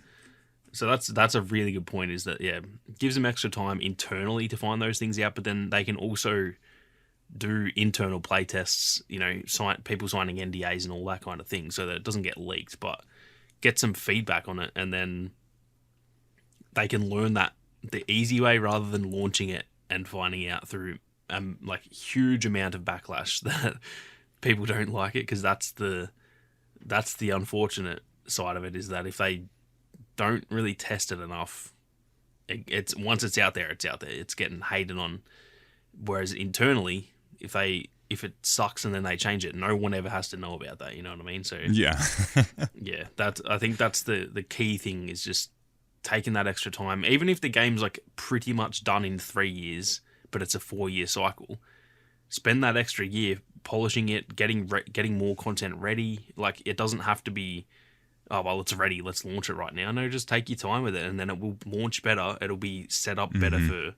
S2: So that's a really good point, is that gives them extra time internally to find those things out, but then they can also do internal play tests, people signing NDAs and all that kind of thing, so that it doesn't get leaked, but get some feedback on it, and then they can learn that the easy way rather than launching it and finding out through like huge amount of backlash that people don't like it, because that's the unfortunate side of it, is that if they don't really test it enough, it's once it's out there, it's getting hated on. Whereas internally, if they if it sucks and then they change it, no one ever has to know about that. You know what I mean? So
S1: Yeah.
S2: yeah, I think that's the key thing, is just taking that extra time. Even if the game's like pretty much done in 3 years, but it's a 4-year cycle, spend that extra year polishing it, getting more content ready. Like, it doesn't have to be, oh, well, it's ready, let's launch it right now. No, just take your time with it, and then it will launch better. It'll be set up better for,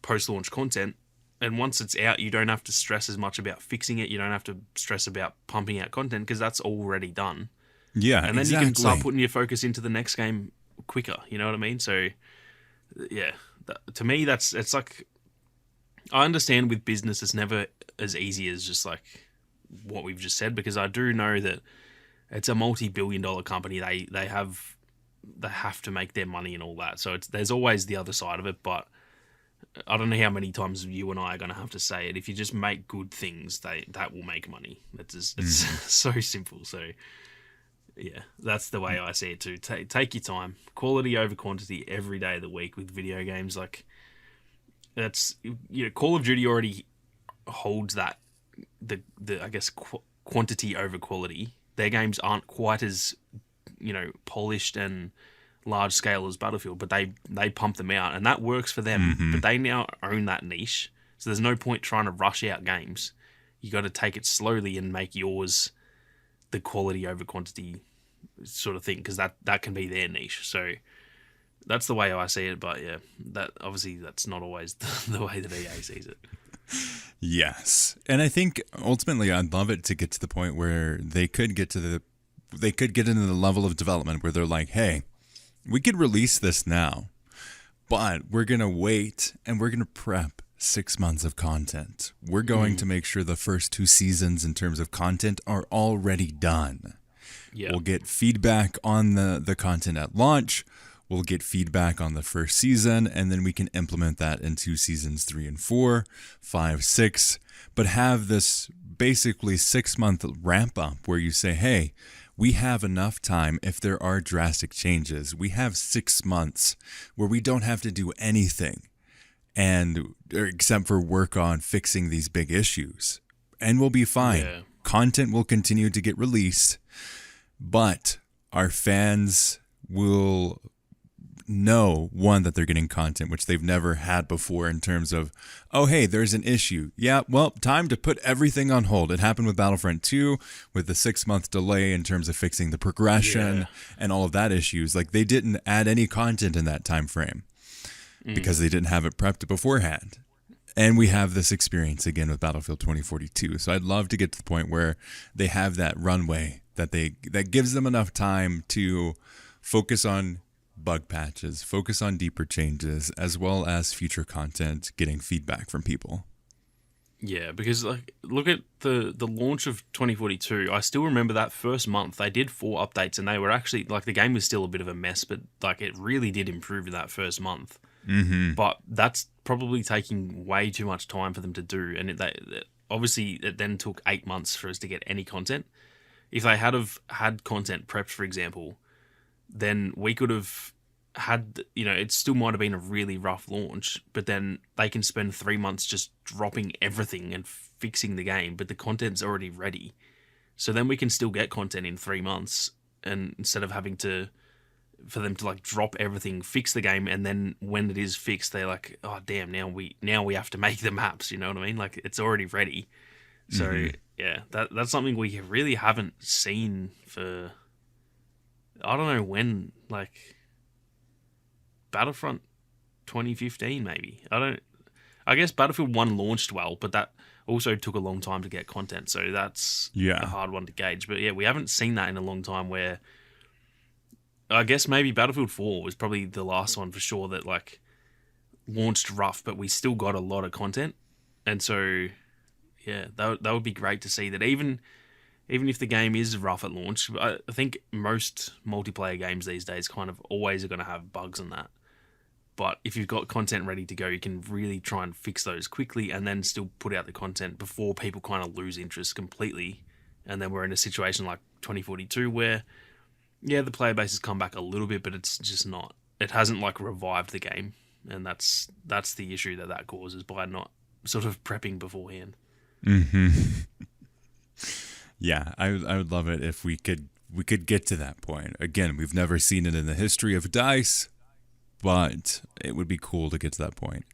S2: post-launch content. And once it's out, you don't have to stress as much about fixing it. You don't have to stress about pumping out content, because that's already done.
S1: Yeah,
S2: and then
S1: exactly.
S2: you can start putting your focus into the next game quicker. You know what I mean? So, yeah, to me, it's like, I understand with business, it's never as easy as just like what we've just said, because I do know that it's a multi-billion-dollar company. They have to make their money and all that. So there's always the other side of it. But I don't know how many times you and I are going to have to say it. If you just make good things, that will make money. It's so simple. So yeah, that's the way I see it too. Take your time, quality over quantity every day of the week with video games. Like, that's, Call of Duty already holds that, the I guess quantity over quality. Their games aren't quite as polished and large scale as Battlefield, but they pump them out, and that works for them. But they now own that niche, so there's no point trying to rush out games. You got to take it slowly and make yours the quality over quantity sort of thing, because that can be their niche. So that's the way I see it. But yeah, that's not always the way that EA sees it.
S1: Yes. And I think ultimately I'd love it to get to the point where they could get into the level of development where they're like, hey, we could release this now, but we're going to wait and we're going to prep 6 months of content. We're going to make sure the first 2 seasons in terms of content are already done. Yeah. We'll get feedback on the content at launch. We'll get feedback on the first season, and then we can implement that into seasons 3 and 4, 5, 6, but have this basically 6-month ramp up where you say, hey, we have enough time if there are drastic changes. We have 6 months where we don't have to do anything except for work on fixing these big issues. And we'll be fine. Yeah. Content will continue to get released, but our fans will know, one, that they're getting content which they've never had before, in terms of, oh, hey, there's an issue. Yeah, well, time to put everything on hold. It happened with Battlefront 2 with the 6-month delay in terms of fixing the progression and all of that issues. Like, they didn't add any content in that time frame because they didn't have it prepped beforehand. And we have this experience again with Battlefield 2042. So I'd love to get to the point where they have that runway that gives them enough time to focus on bug patches, focus on deeper changes, as well as future content, getting feedback from people.
S2: Yeah, because like, look at the launch of 2042. I still remember that first month. They did 4 updates, and they were actually, like, the game was still a bit of a mess, but like, it really did improve in that first month. But that's probably taking way too much time for them to do, and obviously it then took 8 months for us to get any content. If they had content prepped, for example, then we could have had, it still might have been a really rough launch, but then they can spend 3 months just dropping everything and fixing the game, but the content's already ready. So then we can still get content in 3 months, and instead of having for them to like drop everything, fix the game, and then when it is fixed, they're like, oh damn, now we have to make the maps, you know what I mean? Like, it's already ready. So yeah, that's something we really haven't seen for, I don't know when, like Battlefront 2015 maybe. I guess Battlefield 1 launched well, but that also took a long time to get content, so that's a hard one to gauge. But yeah, we haven't seen that in a long time, where I guess maybe Battlefield 4 was probably the last one for sure that like launched rough, but we still got a lot of content. And so yeah, that would be great to see that even if the game is rough at launch. I think most multiplayer games these days kind of always are going to have bugs and that. But if you've got content ready to go, you can really try and fix those quickly and then still put out the content before people kind of lose interest completely. And then we're in a situation like 2042 where, yeah, the player base has come back a little bit, but it's just not. It hasn't like revived the game. And that's the issue that causes by not sort of prepping beforehand.
S1: Yeah, I would love it if we could get to that point. Again, we've never seen it in the history of DICE, but it would be cool to get to that point.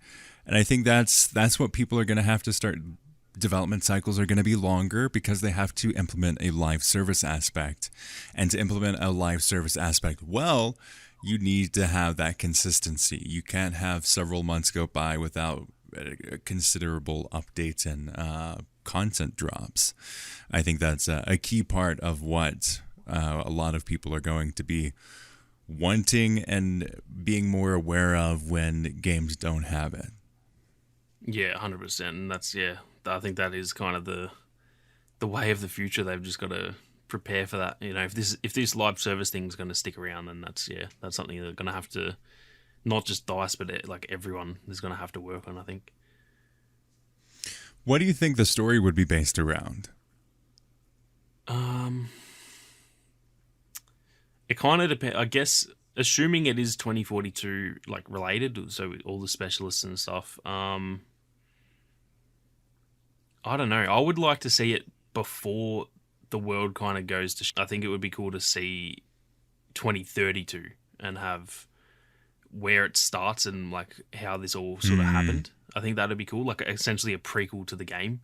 S1: And I think that's what people are going to have to start. Development cycles are going to be longer because they have to implement a live service aspect. And to implement a live service aspect well, you need to have that consistency. You can't have several months go by without considerable updates and content drops. I think that's a key part of what a lot of people are going to be wanting and being more aware of when games don't have it.
S2: Yeah, 100%. And I think that is kind of the way of the future. They've just got to prepare for that. If this live service thing is going to stick around, then that's something they're going to have to, not just DICE, but like everyone is going to have to work on, I think.
S1: What do you think the story would be based around?
S2: It kind of depends. I guess, assuming it is 2042 like related, so all the specialists and stuff. I don't know. I would like to see it before the world kind of goes to. I think it would be cool to see 2032 and have where it starts and like how this all sort of happened. I think that'd be cool, like essentially a prequel to the game.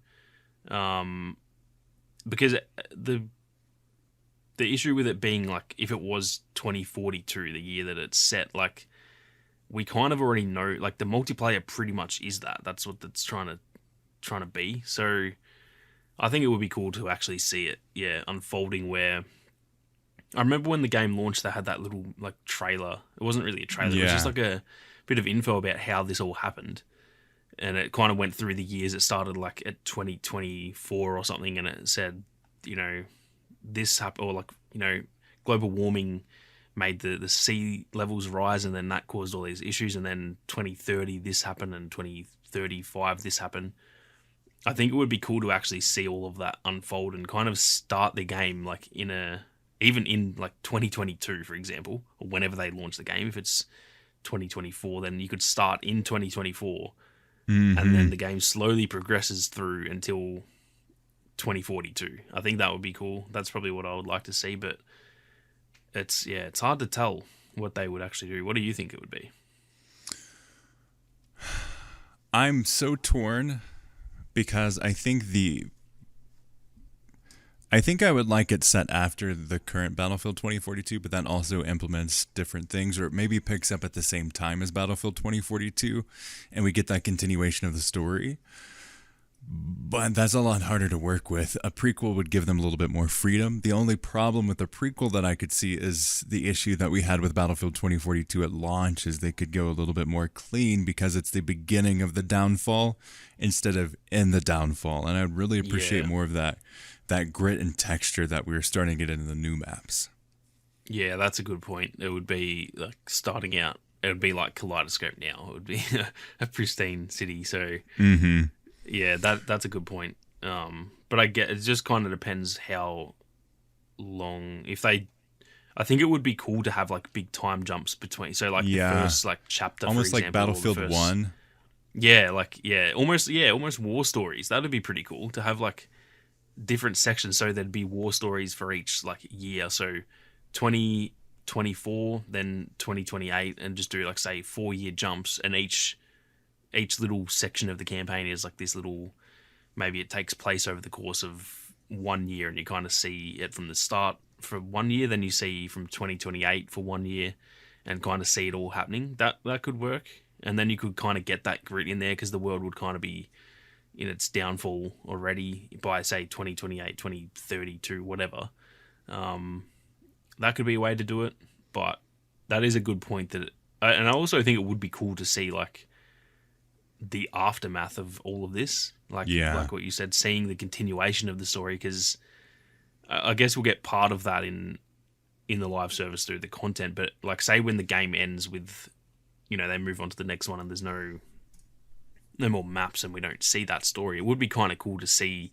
S2: Because the issue with it being like, if it was 2042, the year that it's set, like we kind of already know, like the multiplayer pretty much is that. That's what it's trying to be. So I think it would be cool to actually see it, unfolding. Where I remember when the game launched, they had that little like trailer. It wasn't really a trailer. It was just like a bit of info about how this all happened. And it kind of went through the years. It started like at 2024 or something, and it said, this happened, or like, global warming made the sea levels rise, and then that caused all these issues. And then 2030 this happened, and 2035 this happened. I think it would be cool to actually see all of that unfold and kind of start the game like even in like 2022, for example, or whenever they launch the game. If it's 2024, then you could start in 2024. And then the game slowly progresses through until 2042. I think that would be cool. That's probably what I would like to see, but it's hard to tell what they would actually do. What do you think it would be?
S1: I'm so torn because I think I would like it set after the current Battlefield 2042, but that also implements different things, or it maybe picks up at the same time as Battlefield 2042, and we get that continuation of the story. But that's a lot harder to work with. A prequel would give them a little bit more freedom. The only problem with the prequel that I could see is the issue that we had with Battlefield 2042 at launch, is they could go a little bit more clean because it's the beginning of the downfall instead of in the downfall. And I'd really appreciate more of that grit and texture that we were starting to get into the new maps.
S2: Yeah, that's a good point. It would be like starting out. It would be like Kaleidoscope now. It would be a pristine city. So yeah, that's a good point. But I get it. Just kind of depends how long. I think it would be cool to have like big time jumps between. So like the first like chapter,
S1: almost
S2: for example,
S1: like Battlefield 1.
S2: Almost war stories. That'd be pretty cool to have like different sections, so there'd be war stories for each like year. So 2024, then 2028, and just do like say 4-year jumps, and each little section of the campaign is like this little, maybe it takes place over the course of 1 year, and you kind of see it from the start for 1 year, then you see from 2028 for 1 year, and kind of see it all happening. That could work, and then you could kind of get that grit in there, because the world would kind of be in its downfall already by, say, 2028, 2032, whatever. That could be a way to do it, but that is a good point. And I also think it would be cool to see like the aftermath of all of this, like what you said, seeing the continuation of the story, because I guess we'll get part of that in the live service through the content. But like, say when the game ends with, they move on to the next one, and there's no more maps, and we don't see that story. It would be kind of cool to see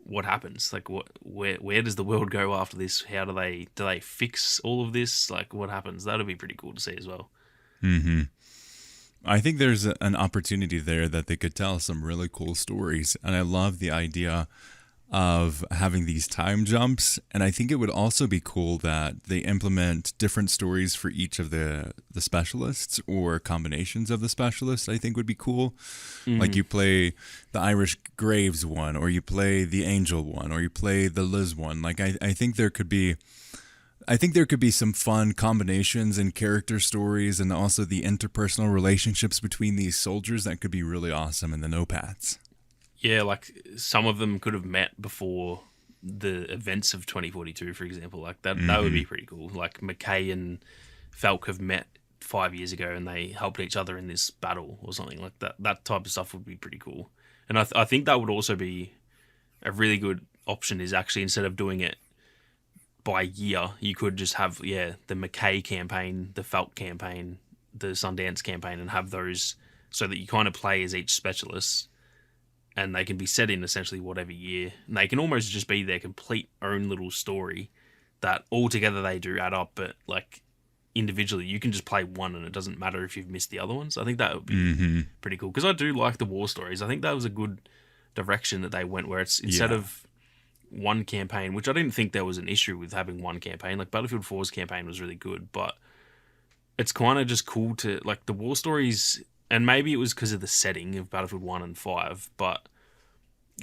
S2: what happens. Like, where does the world go after this? How do they fix all of this? Like, what happens? That'd be pretty cool to see as well.
S1: I think there's an opportunity there that they could tell some really cool stories. And I love the idea of having these time jumps. And I think it would also be cool that they implement different stories for each of the specialists or combinations of the specialists. I think would be cool. Like you play the Irish Graves one, or you play the Angel one, or you play the Liz one. Like I think there could be some fun combinations and character stories, and also the interpersonal relationships between these soldiers that could be really awesome in the No-Pats.
S2: Yeah, like some of them could have met before the events of 2042, for example. Like that would be pretty cool. Like McKay and Falk have met 5 years ago and they helped each other in this battle or something like that. That type of stuff would be pretty cool. And I think that would also be a really good option, is actually instead of doing it by year, you could just have, the McKay campaign, the Falk campaign, the Sundance campaign, and have those so that you kind of play as each specialist, and they can be set in essentially whatever year. And they can almost just be their complete own little story that all together they do add up, but like individually you can just play one and it doesn't matter if you've missed the other ones. I think that would be pretty cool, because I do like the war stories. I think that was a good direction that they went, where it's instead of one campaign, which I didn't think there was an issue with having one campaign. Like Battlefield 4's campaign was really good, but it's kind of just cool to, like, the war stories, and maybe it was because of the setting of Battlefield 1 and 5, but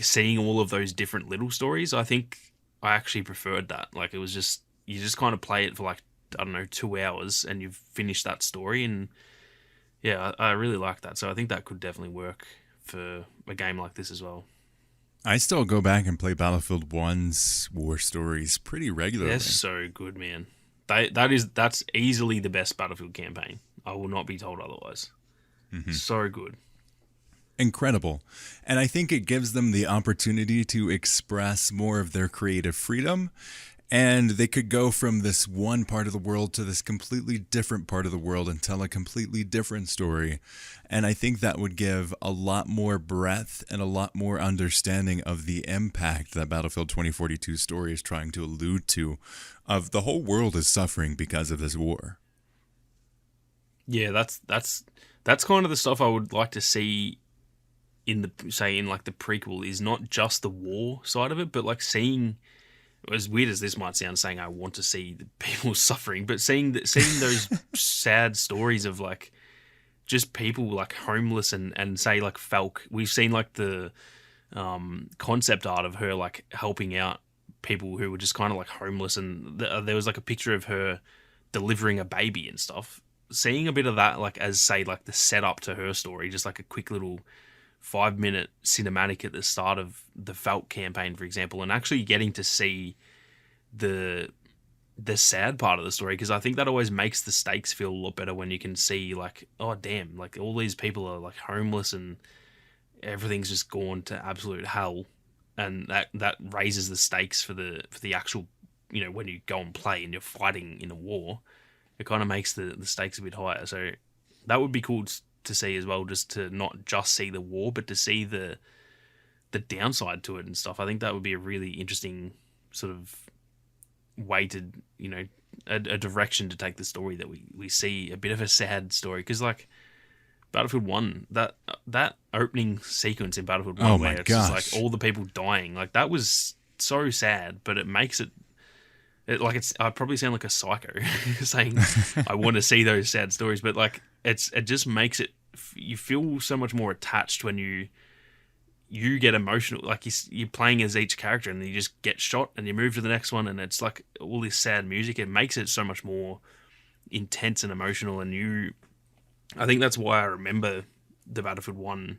S2: seeing all of those different little stories, I think I actually preferred that. Like, it was just, you just kind of play it for like, I don't know, 2 hours and you've finished that story, and yeah, I really like that. So I think that could definitely work for a game like this as well.
S1: I still go back and play Battlefield 1's war stories pretty regularly.
S2: They're so good, man. That's easily the best Battlefield campaign. I will not be told otherwise. So good.
S1: Incredible. And I think it gives them the opportunity to express more of their creative freedom. And they could go from this one part of the world to this completely different part of the world and tell a completely different story. And I think that would give a lot more breadth and a lot more understanding of the impact that Battlefield 2042 story is trying to allude to, of the whole world is suffering because of this war.
S2: Yeah, that's kind of the stuff I would like to see in the prequel, is not just the war side of it, but like seeing, as weird as this might sound, saying I want to see the people suffering, but seeing those sad stories of like just people like homeless and say like Falk. We've seen like the concept art of her like helping out people who were just kind of like homeless, and there was like a picture of her delivering a baby and stuff. Seeing a bit of that, like as say like the setup to her story, just like a quick little 5-minute cinematic at the start of the Falk campaign, for example, and actually getting to see the sad part of the story, because I think that always makes the stakes feel a lot better when you can see like, oh damn, like all these people are like homeless and everything's just gone to absolute hell, and that raises the stakes for the actual, when you go and play and you're fighting in a war, it kind of makes the stakes a bit higher. So that would be cool to see as well, just to not just see the war, but to see the downside to it and stuff. I think that would be a really interesting sort of way to, a direction to take the story, that we see a bit of a sad story, because like Battlefield 1, that opening sequence in Battlefield 1 where it's just like all the people dying, like that was so sad, but it makes it like, I probably sound like a psycho saying I want to see those sad stories, but like it just makes it, you feel so much more attached when you get emotional, like you're playing as each character and you just get shot and you move to the next one, and it's like all this sad music. It makes it so much more intense and emotional, and I think that's why I remember the Battlefield 1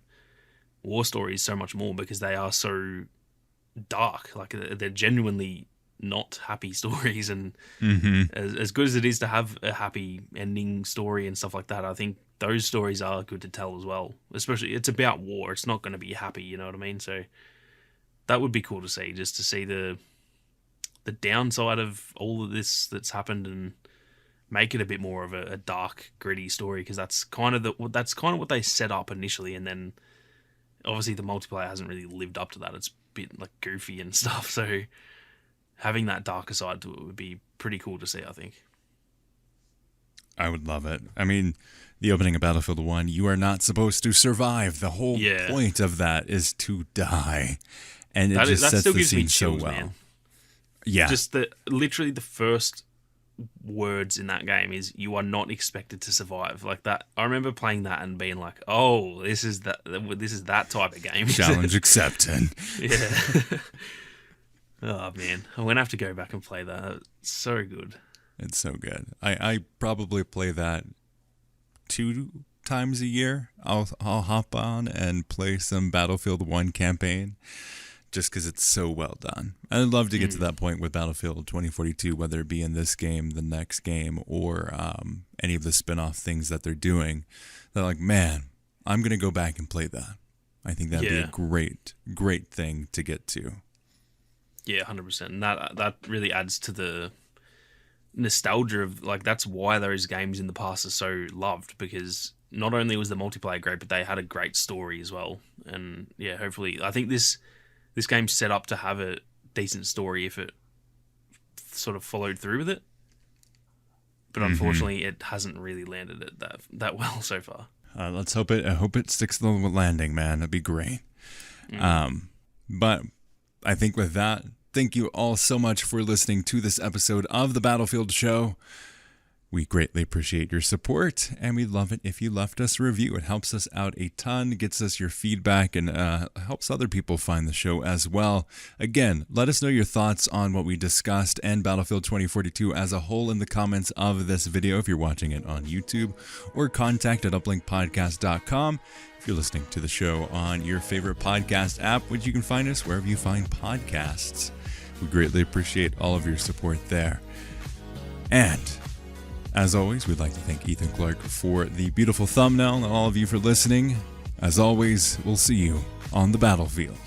S2: war stories so much more, because they are so dark. Like they're genuinely not happy stories, and as good as it is to have a happy ending story and stuff like that, I think those stories are good to tell as well. Especially, it's about war, it's not going to be happy, you know what I mean? So that would be cool to see, just to see the downside of all of this that's happened, and make it a bit more of a dark, gritty story, because that's kind of what they set up initially, and then obviously the multiplayer hasn't really lived up to that. It's a bit like goofy and stuff, so having that darker side to it would be pretty cool to see, I think.
S1: I would love it. I mean, the opening of Battlefield 1, you are not supposed to survive. The whole point of that is to die. And it just sets the scene so well. Man. Yeah.
S2: Just literally the first words in that game is you are not expected to survive. Like that. I remember playing that and being like, oh, this is that type of game.
S1: Challenge accepted.
S2: Yeah. Oh, man. I'm going to have to go back and play that. It's so good.
S1: It's so good. I probably play that 2 times a year. I'll hop on and play some Battlefield 1 campaign just because it's so well done. I'd love to get to that point with Battlefield 2042, whether it be in this game, the next game, or any of the spin-off things that they're doing. They're like, man, I'm going to go back and play that. I think that'd be a great thing to get to.
S2: Yeah, 100%. And that really adds to the nostalgia of, like, that's why those games in the past are so loved, because not only was the multiplayer great, but they had a great story as well. And yeah, hopefully, I think this game's set up to have a decent story if it sort of followed through with it. But unfortunately, it hasn't really landed it that well so far.
S1: Let's hope it. I hope it sticks to the landing, man. That'd be great. But I think with that, thank you all so much for listening to this episode of the Battlefield Show. We greatly appreciate your support, and we'd love it if you left us a review. It helps us out a ton, gets us your feedback, and helps other people find the show as well. Again, let us know your thoughts on what we discussed and Battlefield 2042 as a whole in the comments of this video if you're watching it on YouTube, or contact@uplinkpodcast.com if you're listening to the show on your favorite podcast app, which you can find us wherever you find podcasts. We greatly appreciate all of your support there. And as always, we'd like to thank Ethan Clark for the beautiful thumbnail and all of you for listening. As always, we'll see you on the battlefield.